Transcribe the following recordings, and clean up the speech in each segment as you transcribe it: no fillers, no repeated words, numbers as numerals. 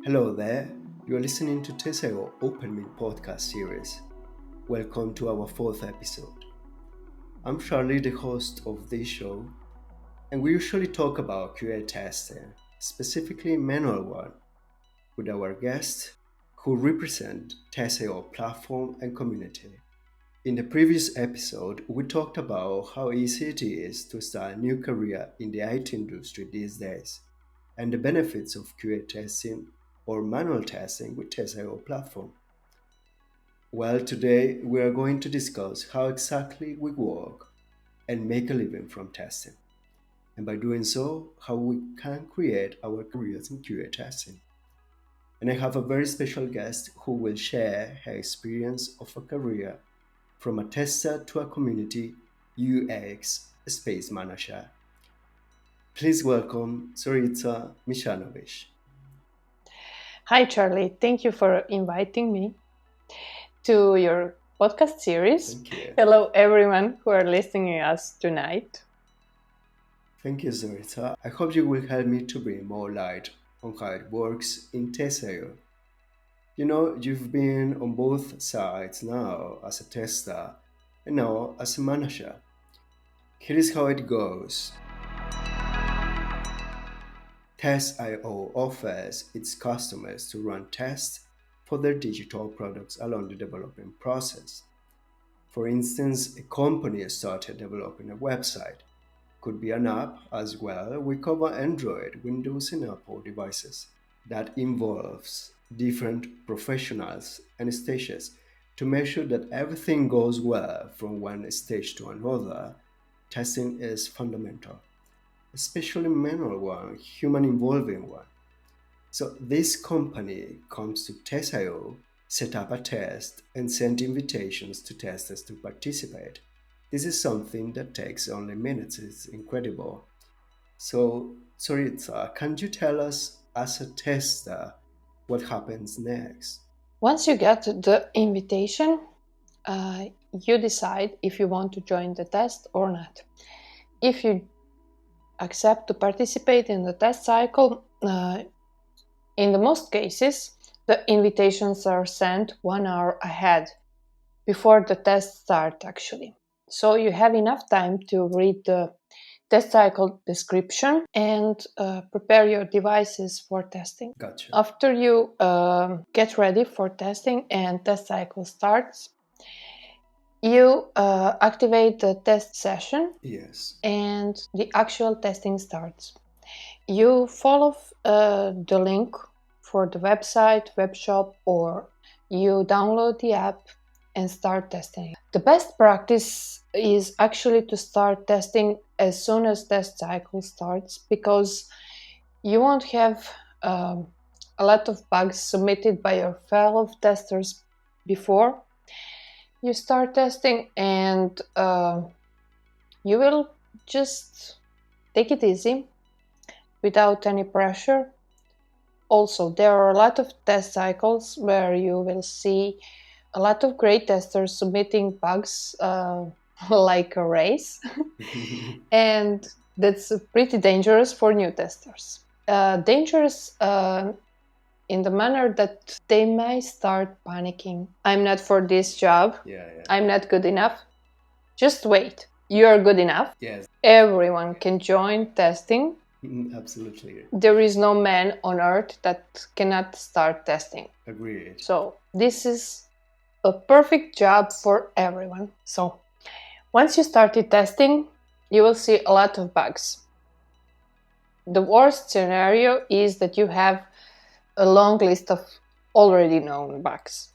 Hello there, you are listening to Teseo Open Mic podcast series. Welcome to our fourth episode. I'm Charlie, the host of this show, and we usually talk about QA testing, specifically manual one, with our guests who represent Teseo platform and community. In the previous episode, we talked about how easy it is to start a new career in the IT industry these days, and the benefits of QA testing or manual testing with Tesla platform. Well, today we are going to discuss how exactly we work and make a living from testing, and by doing so, how we can create our careers in QA testing. And I have a very special guest who will share her experience of a career from a tester to a community UX space manager. Please welcome Zorica Micanovic. Hi, Charlie. Thank you for inviting me to your podcast series. Thank you. Hello, everyone who are listening to us tonight. Thank you, Zorica. I hope you will help me to bring more light on how it works in Teseo. You've been on both sides now as a tester and now as a manager. Here is how it goes. Test.io offers its customers to run tests for their digital products along the development process. For instance, a company started developing a website. Could be an app as well. We cover Android, Windows, and Apple devices. That involves different professionals and stages to make sure that everything goes well from one stage to another. Testing is fundamental, especially manual one, human involving one. So this company comes to Test.io, set up a test, and send invitations to testers to participate. This is something that takes only minutes. It's incredible. So, Soritza, can you tell us as a tester what happens next? Once you get the invitation, you decide if you want to join the test or not. If you accept to participate in the test cycle, in the most cases, the invitations are sent 1 hour ahead, before the test starts actually. So you have enough time to read the test cycle description and prepare your devices for testing. Gotcha. After you get ready for testing and test cycle starts, you activate the test session. Yes. And the actual testing starts. You follow the link for the website, web shop, or you download the app and start testing. The best practice is actually to start testing as soon as test cycle starts, because you won't have a lot of bugs submitted by your fellow testers before you start testing, and you will just take it easy without any pressure. Also, there are a lot of test cycles where you will see a lot of great testers submitting bugs like a race, and that's pretty dangerous for new testers. Dangerous in the manner that they may start panicking. I'm not for this job. Yeah. I'm not good enough. Just wait. You're good enough. Yes. Everyone can join testing. Absolutely. There is no man on earth that cannot start testing. Agreed. So this is a perfect job for everyone. So once you started testing, you will see a lot of bugs. The worst scenario is that you have a long list of already known bugs.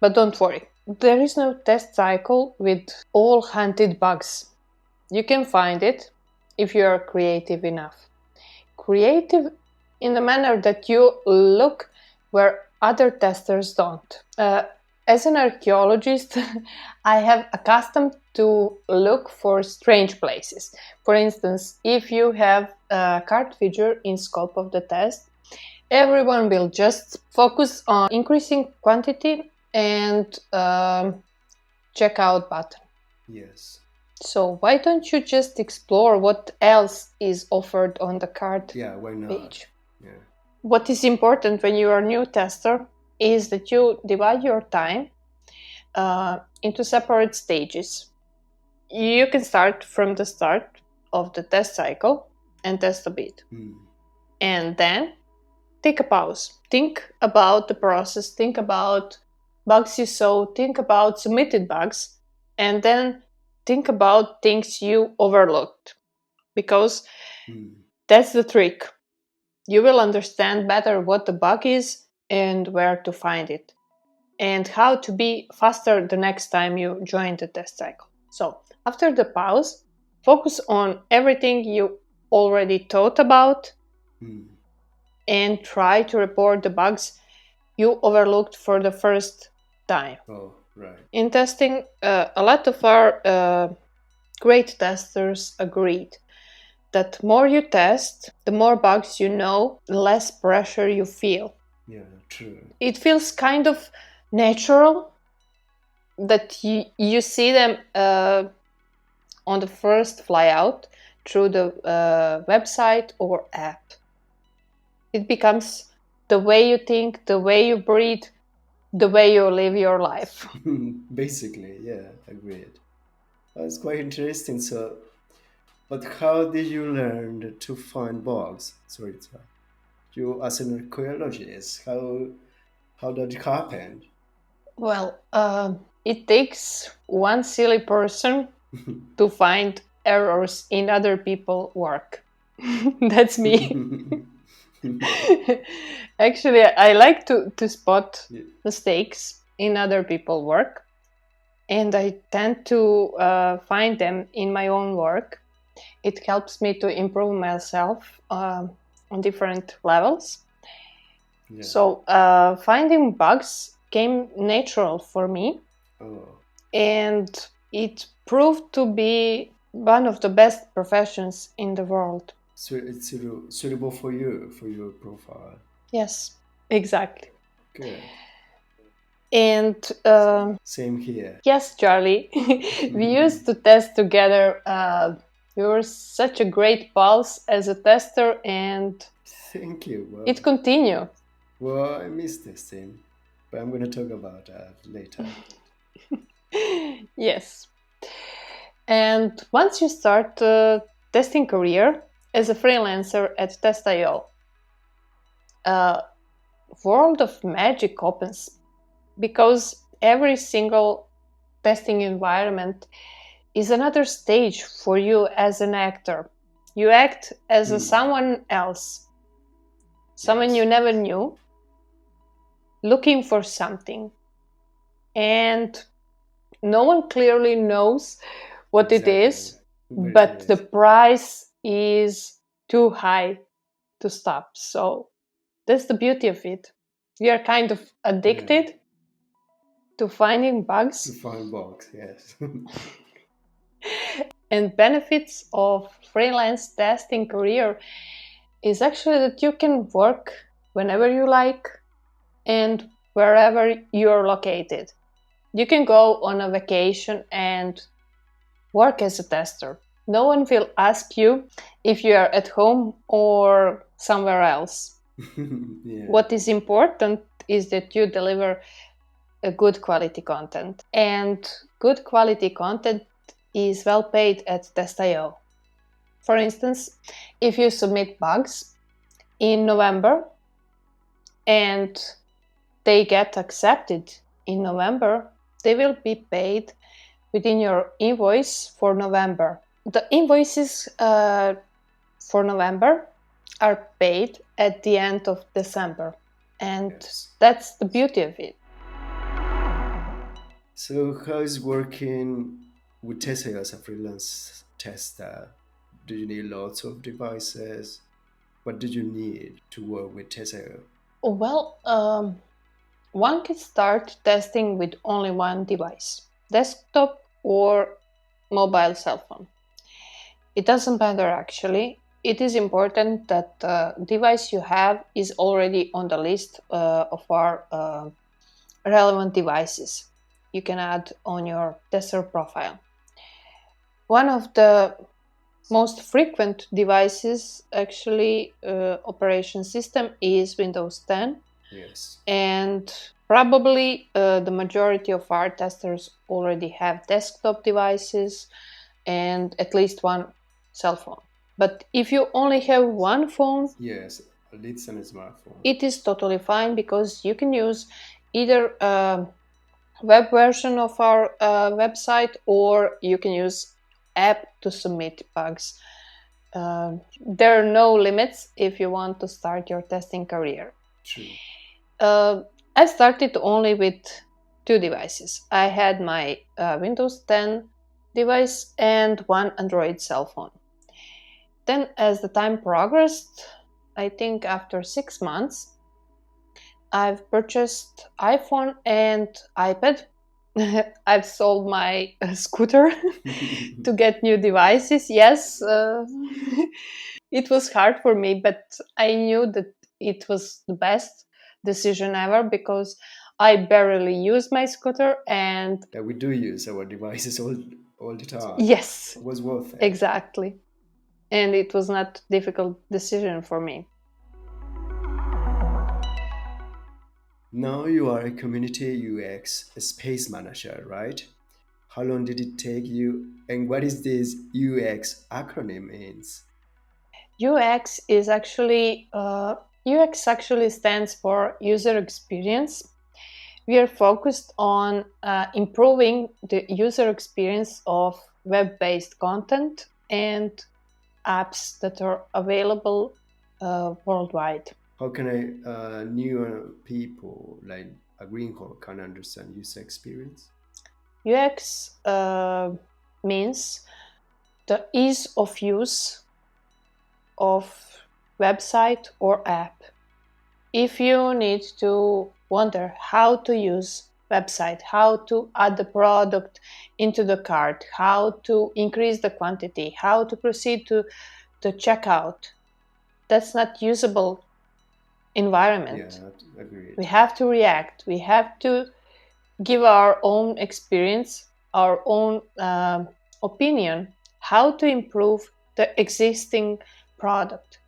But don't worry, there is no test cycle with all hunted bugs. You can find it if you are creative enough. Creative in the manner that you look where other testers don't. As an archaeologist, I have accustomed to look for strange places. For instance, if you have a card feature in scope of the test, everyone will just focus on increasing quantity and checkout button. Yes. So why don't you just explore what else is offered on the card Yeah, why not? page? Yeah. what is important when you are a new tester is that you divide your time into separate stages. You can start from the start of the test cycle and test a bit. And then take a pause. Think about the process, think about bugs you saw, think about submitted bugs, and then think about things you overlooked. Because that's the trick. You will understand better what the bug is and where to find it, and how to be faster the next time you join the test cycle. So, after the pause, focus on everything you already thought about and try to report the bugs you overlooked for the first time. Oh, right. In testing, a lot of our great testers agreed that more you test, the more bugs you know, the less pressure you feel. Yeah, true. It feels kind of natural that you see them on the first fly out through the website or app. It becomes the way you think, the way you breathe, the way you live your life. Basically, yeah, agreed. That's quite interesting. So, but how did you learn to find bugs? Sorry, you as an archaeologist, how did it happen? Well, it takes one silly person to find errors in other people's work. That's me. Actually, I like to spot mistakes in other people's work, and I tend to find them in my own work. It helps me to improve myself on different levels. Yeah. So finding bugs came natural for me, and it proved to be one of the best professions in the world. So it's suitable for you, for your profile. Yes, exactly. Good. And Same here. yes, Charlie, we used to test together. We were such a great pulse as a tester, and Thank you. Well, it continued. well, I miss testing, but I'm going to talk about that later. Yes. And once you start testing career as a freelancer at Test.io, a world of magic opens, because every single testing environment is another stage for you as an actor. You act as someone else, someone you never knew, looking for something. And no one clearly knows what it is, but the price is too high to stop. So that's the beauty of it. We are kind of addicted to finding bugs. To find bugs, yes. And benefits of freelance testing career is actually that you can work whenever you like and wherever you're located. You can go on a vacation and work as a tester. No one will ask you if you are at home or somewhere else. What is important is that you deliver a good quality content. And good quality content is well paid at Test.io. For instance, if you submit bugs in November and they get accepted in November, they will be paid within your invoice for November. The invoices for November are paid at the end of December, and that's the beauty of it. So how is working with Tesla as a freelance tester? Do you need lots of devices? What do you need to work with Tesla? Well, one can start testing with only one device, desktop or mobile cell phone. It doesn't matter actually. It is important that the device you have is already on the list of our relevant devices you can add on your tester profile. One of the most frequent devices actually operation system is Windows 10. Yes. And probably the majority of our testers already have desktop devices and at least one cell phone. But if you only have one phone, Yes, it's on a smartphone. it is totally fine because you can use either web version of our website, or you can use app to submit bugs. There are no limits if you want to start your testing career. True. I started only with two devices. I had my Windows 10 device and one Android cell phone. Then, as the time progressed, I think after 6 months, I've purchased iPhone and iPad. I've sold my scooter to get new devices. Yes, it was hard for me, but I knew that it was the best decision ever because I barely use my scooter, and Yeah, we do use our devices all the time. yes, It was worth it. exactly. And it was not a difficult decision for me. Now you are a community UX space manager, right? How long did it take you, and what is this UX acronym means? UX is actually UX actually stands for user experience. We are focused on improving the user experience of web-based content and apps that are available worldwide. How can newer people like a green card can understand user experience? UX means the ease of use of website or app. If you need to wonder how to use website, how to add the product into the cart, how to increase the quantity, how to proceed to the checkout, that's not usable environment. Yeah, We agreed. have to react. We have to give our own experience, our own opinion, how to improve the existing product.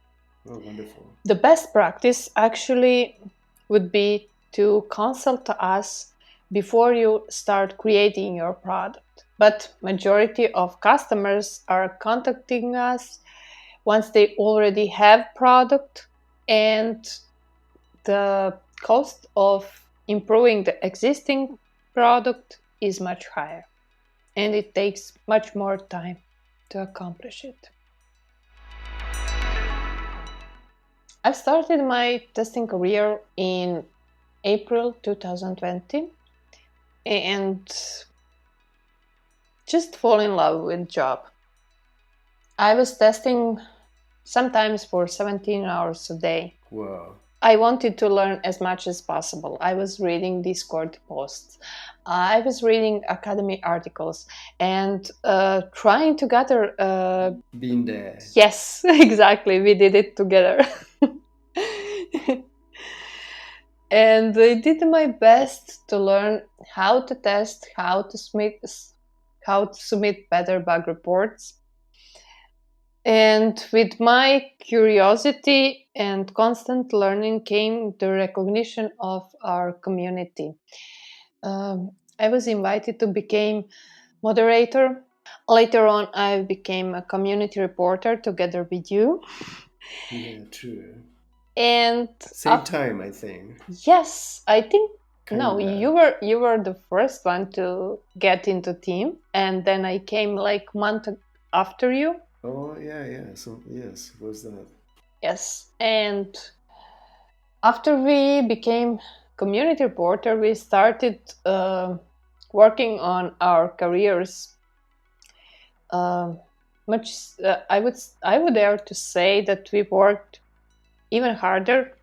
Oh, wonderful. The best practice actually would be to consult us before you start creating your product. But majority of customers are contacting us once they already have product, and the cost of improving the existing product is much higher, and it takes much more time to accomplish it. I started my testing career in April 2020 and just fall in love with job. I was testing sometimes for 17 hours a day. Wow. I wanted to learn as much as possible. I was reading Discord posts. I was reading academy articles and trying to gather. Been there. Yes, exactly. We did it together. And I did my best to learn how to test, how to submit better bug reports. And with my curiosity and constant learning came the recognition of our community. I was invited to become moderator. Later on, I became a community reporter together with you. Yeah, true. And Same time, I think. yes, I think no, Kinda. you were the first one to get into team, and then I came like month after you. Oh, yeah, yeah. So, yes, was that? Yes, and after we became community reporter, we started working on our careers. Uh, much I would dare to say that we worked even harder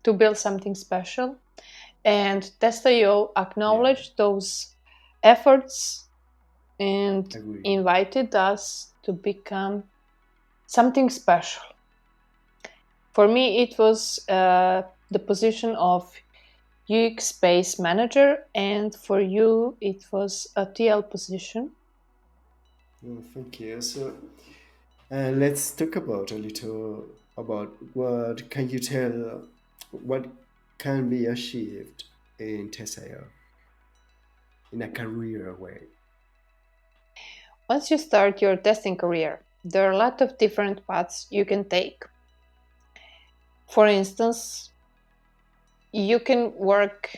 to build something special, and Test.io Yeah, acknowledged those efforts and agree. invited us to become something special. For me, it was the position of UX Space Manager, and for you, it was a TL position. Oh, thank you. So, And let's talk about a little about what can you tell what can be achieved in TESAIL in a career way. Once you start your testing career, there are a lot of different paths you can take. For instance, you can work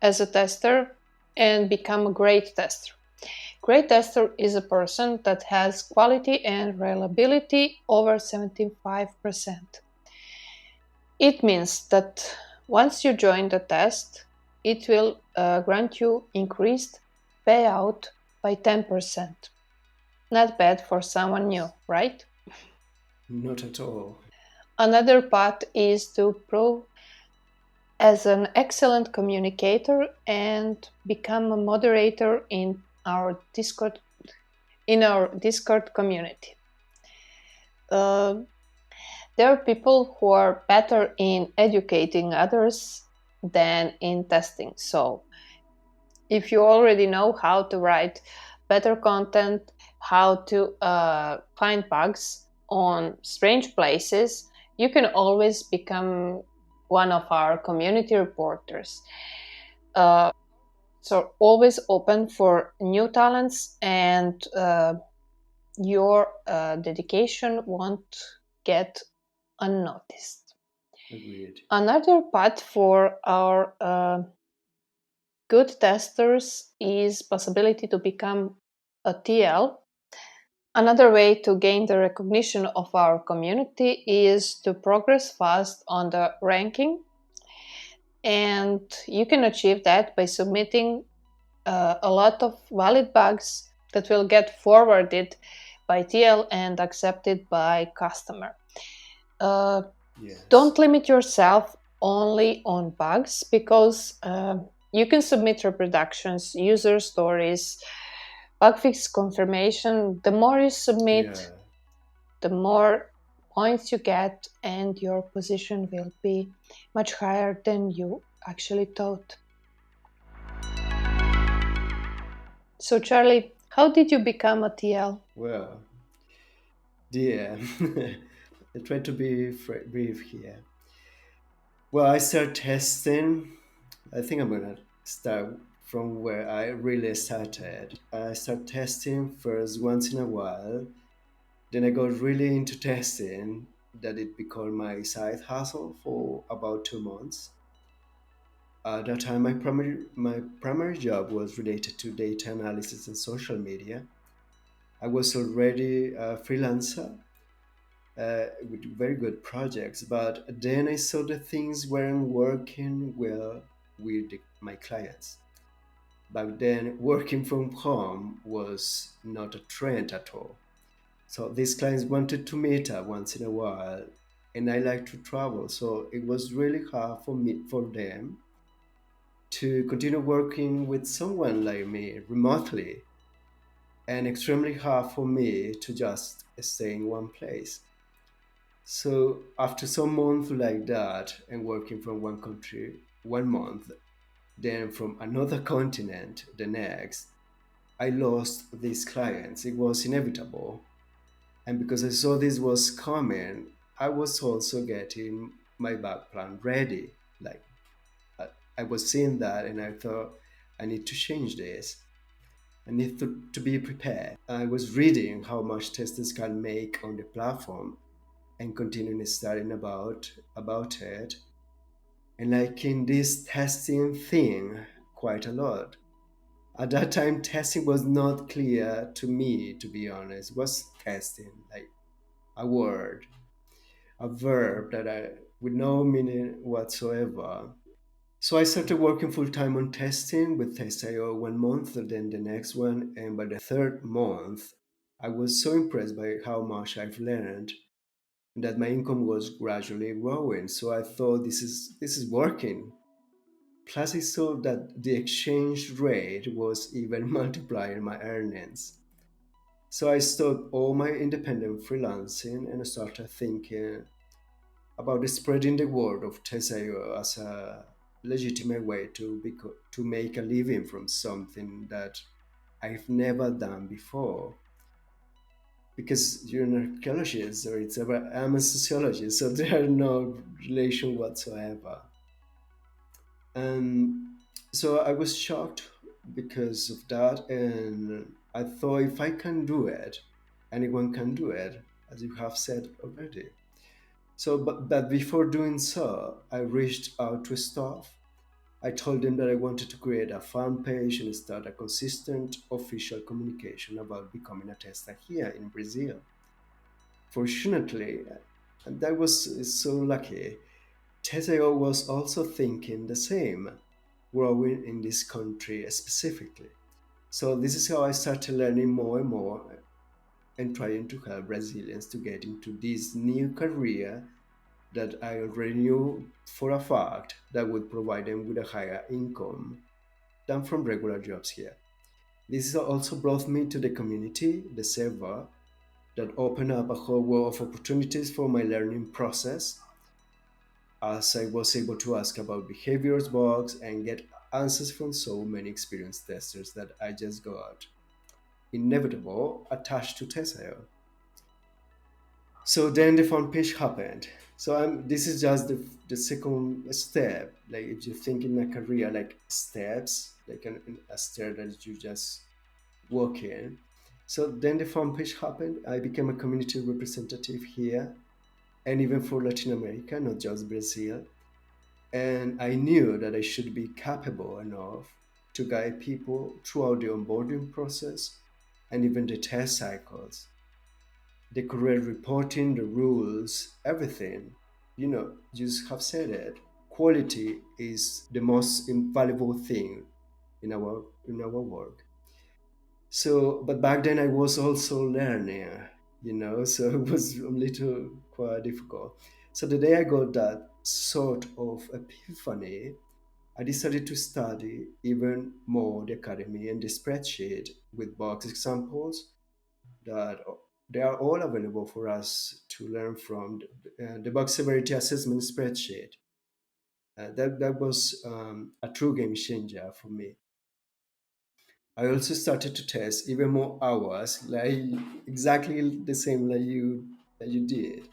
as a tester and become a great tester. Great tester is a person that has quality and reliability over 75%. It means that once you join the test, it will grant you increased payout by 10%. Not bad for someone new, right? Not at all. Another path is to prove as an excellent communicator and become a moderator in our Discord community. Uh, there are people who are better in educating others than in testing. So, if you already know how to write better content, how to find bugs on strange places, you can always become one of our community reporters. Uh, so, always open for new talents, and your dedication won't get unnoticed. Agreed. Another path for our good testers is possibility to become a TL. Another way to gain the recognition of our community is to progress fast on the ranking, and you can achieve that by submitting a lot of valid bugs that will get forwarded by TL and accepted by customer. Uh, Yes. don't limit yourself only on bugs because you can submit reproductions, user stories, bug fix confirmation. The more you submit, Yeah. the more points you get, and your position will be much higher than you actually thought. So, Charlie, how did you become a TL? Well, dear. I try to be brief here. Well, I start testing. I think I'm gonna start from where I really started. I start testing first once in a while. Then I got really into testing that it became my side hustle for about 2 months. At that time, my primary job was related to data analysis and social media. I was already a freelancer with very good projects, but then I saw that things weren't working well with my clients. Back then, working from home was not a trend at all. So these clients wanted to meet up once in a while, and I like to travel. So it was really hard for them to continue working with someone like me remotely, and extremely hard for me to just stay in one place. So after some months like that and working from one country 1 month, then from another continent the next, I lost these clients. It was inevitable. And because I saw this was coming, I was also getting my back plan ready. Like I, I was seeing that and I thought I need to change this. I need to be prepared. I was reading how much testers can make on the platform and continuing studying about it and liking this testing thing quite a lot. At that time, testing was not clear to me, to be honest. Was testing like a word, a verb that I with no meaning whatsoever? So I started working full time on testing with Test.io 1 month, then the next one, and by the third month, I was so impressed by how much I've learned that my income was gradually growing. So I thought this is working. Plus, I saw that the exchange rate was even multiplying my earnings. So I stopped all my independent freelancing and started thinking about spreading the word of Teseo as a legitimate way to make a living from something that I've never done before. because you're an archaeologist or it's about I'm a sociologist, so there are no relation whatsoever. And so I was shocked because of that, and I thought if I can do it, anyone can do it, as you have said already. So, but before doing so, I reached out to staff. I told them that I wanted to create a fan page and start a consistent official communication about becoming a tester here in Brazil. Fortunately, and that was so lucky, Teseo was also thinking the same, growing in this country specifically. So this is how I started learning more and more and trying to help Brazilians to get into this new career that I already knew for a fact that would provide them with a higher income than from regular jobs here. This also brought me to the community, the server, that opened up a whole world of opportunities for my learning process as I was able to ask about behaviors, bugs, and get answers from so many experienced testers that I just got inevitable attached to Tessio. So then the front page happened. So this is just the second step. Like if you think in a career like steps, like a stair that you just walk in. So then the front page happened. I became a community representative here and even for Latin America, not just Brazil. And I knew that I should be capable enough to guide people throughout the onboarding process and even the test cycles, the correct reporting, the rules, everything. You just have said it. Quality is the most invaluable thing in our work. So, but back then I was also learning, so it was a little quite difficult. So the day I got that sort of epiphany, I decided to study even more the academy and the spreadsheet with box examples that they are all available for us to learn from the bug severity assessment spreadsheet. That was a true game changer for me. I also started to test even more hours, like exactly the same like you did.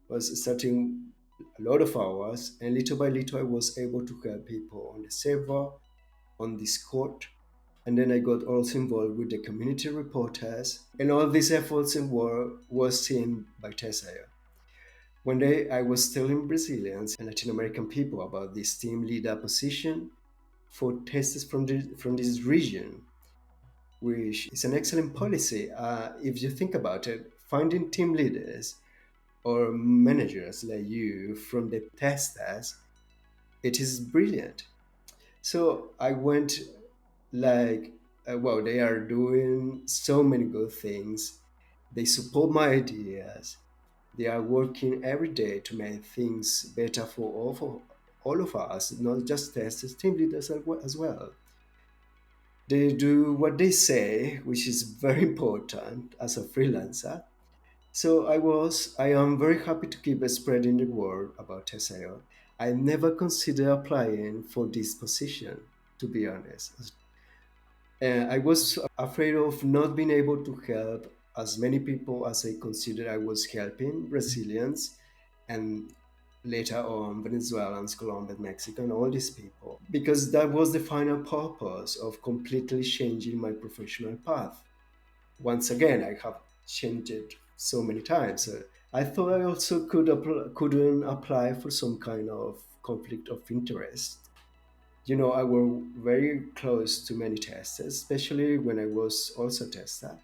Was starting a lot of hours, and little by little, I was able to help people on the server, on Discord, and then I got also involved with the community reporters, and all these efforts and work was seen by Tessaya. One day, I was telling Brazilians and Latin American people about this team leader position for testers from this region, which is an excellent policy. If you think about it, finding team leaders or managers like you from the testers, it is brilliant. So I went like, wow, they are doing so many good things. They support my ideas. They are working every day to make things better for all of us, not just testers, team leaders as well. They do what they say, which is very important as a freelancer. So I am very happy to keep spreading the word about SEO. I never considered applying for this position, to be honest. I was afraid of not being able to help as many people as I considered I was helping Brazilians and later on Venezuelans, Colombians, Mexican, all these people, because that was the final purpose of completely changing my professional path. Once again, I have changed it so many times. I thought I also couldn't apply for some kind of conflict of interest. I were very close to many testers, especially when I was also a tester.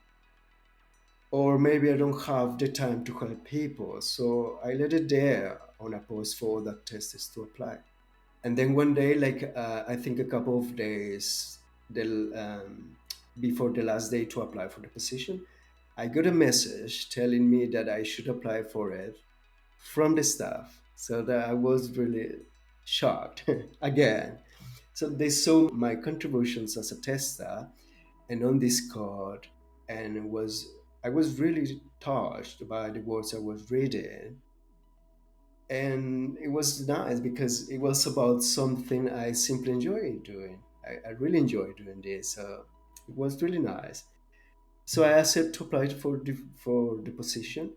Or maybe I don't have the time to help people, so I let it there on a post for other testers to apply. And then one day, like I think a couple of days before the last day to apply for the position, I got a message telling me that I should apply for it from the staff. So that I was really shocked again. So they saw my contributions as a tester and on Discord, and I was really touched by the words I was reading. And it was nice because it was about something I simply enjoy doing. I really enjoy doing this. So it was really nice. So I accepted to apply for the position.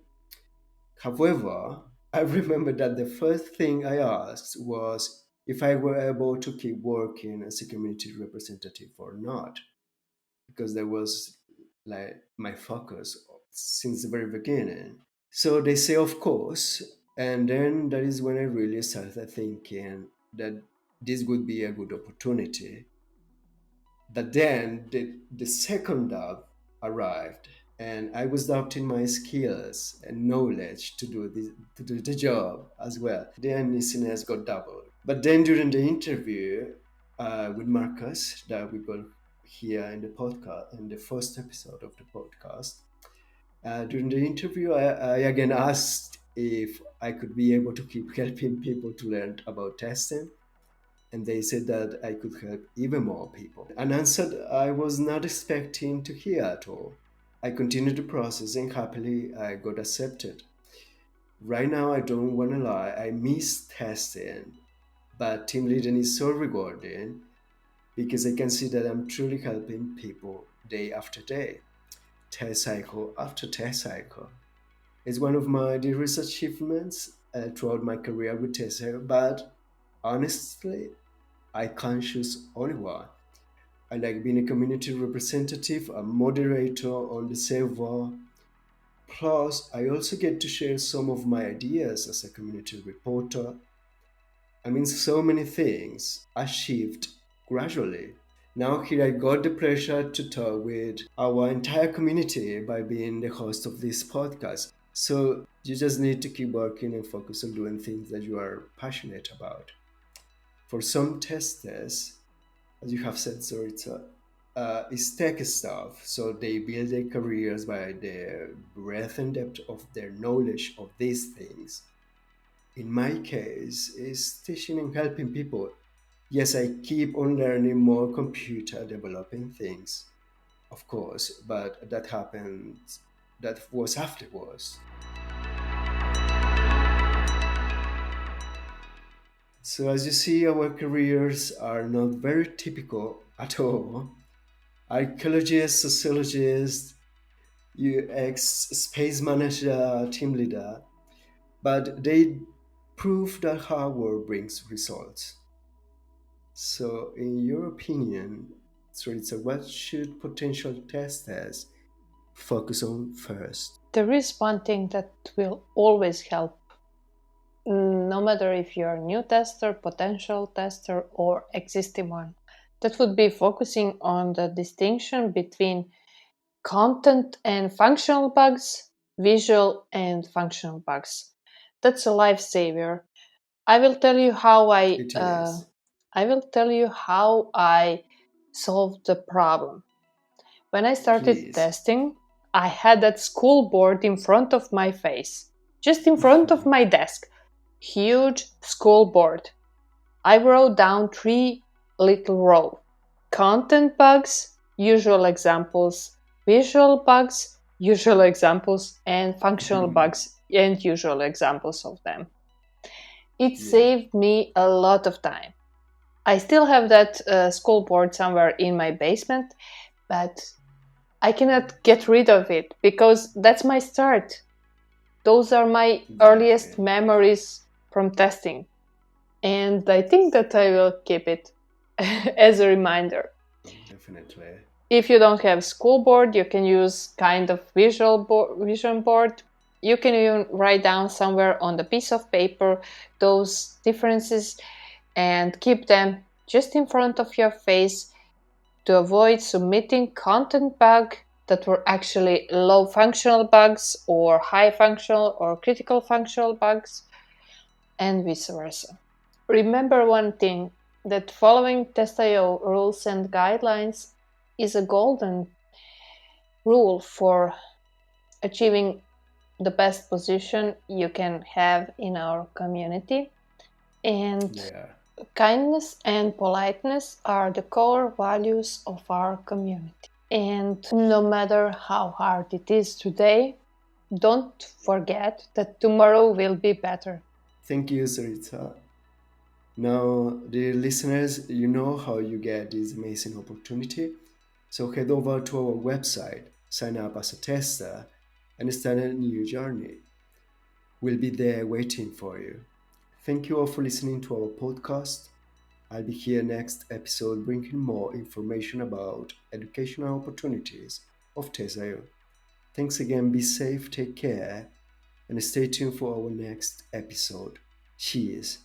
However, I remember that the first thing I asked was if I were able to keep working as a community representative or not, because that was like my focus since the very beginning. So they say, of course, and then that is when I really started thinking that this would be a good opportunity. But then the second job arrived, and I was doubting my skills and knowledge to do the job as well. The uneasiness got doubled. But then during the interview with Marcus that we got here in the podcast, in the first episode of the podcast, during the interview, I again asked if I could be able to keep helping people to learn about testing, and they said that I could help even more people. An answer I was not expecting to hear at all. I continued the process and happily I got accepted. Right now, I don't want to lie, I miss testing, but team leading is so rewarding because I can see that I'm truly helping people day after day, test cycle after test cycle. It's one of my dearest achievements throughout my career with Tesla, but honestly, I can't choose only one. I like being a community representative, a moderator on the server. Plus, I also get to share some of my ideas as a community reporter. I mean, so many things achieved gradually. Now, here I got the pleasure to talk with our entire community by being the host of this podcast. So, you just need to keep working and focus on doing things that you are passionate about. For some testers, as you have said, Zorica, is tech stuff. So they build their careers by the breadth and depth of their knowledge of these things. In my case, is teaching and helping people. Yes, I keep on learning more computer developing things, of course, but that happened, that was afterwards. So as you see, our careers are not very typical at all. Archaeologist, sociologist, UX, space manager, team leader, but they prove that hard work brings results. So, in your opinion, Teresa, what should potential testers focus on first? There is one thing that will always help, no matter if you're a new tester, potential tester, or existing one. That would be focusing on the distinction between content and functional bugs, visual and functional bugs. That's a lifesaver. I will tell you how It is. I will tell you how I solved the problem. When I started Please. testing, I had that school board in front of my face, just in front of my desk. Huge school board. I wrote down three little rows: content bugs, usual examples, visual bugs, usual examples, and functional bugs and usual examples of them. It Yeah, saved me a lot of time. I still have that school board somewhere in my basement, but I cannot get rid of it because that's my start. Those are my exactly. earliest memories from testing. And I think that I will keep it as a reminder. Definitely. If you don't have school board, you can use kind of vision board. You can even write down somewhere on the piece of paper those differences and keep them just in front of your face to avoid submitting content bug that were actually low functional bugs or high functional or critical functional bugs, and vice versa. Remember one thing, that following TestIO rules and guidelines is a golden rule for achieving the best position you can have in our community. And Yeah. kindness and politeness are the core values of our community. And no matter how hard it is today, don't forget that tomorrow will be better. Thank you, Sarita. Now, dear listeners, you know how you get this amazing opportunity. So head over to our website, sign up as a tester, and start a new journey. We'll be there waiting for you. Thank you all for listening to our podcast. I'll be here next episode bringing more information about educational opportunities of TESAIO. Thanks again, be safe, take care, and stay tuned for our next episode. Cheers.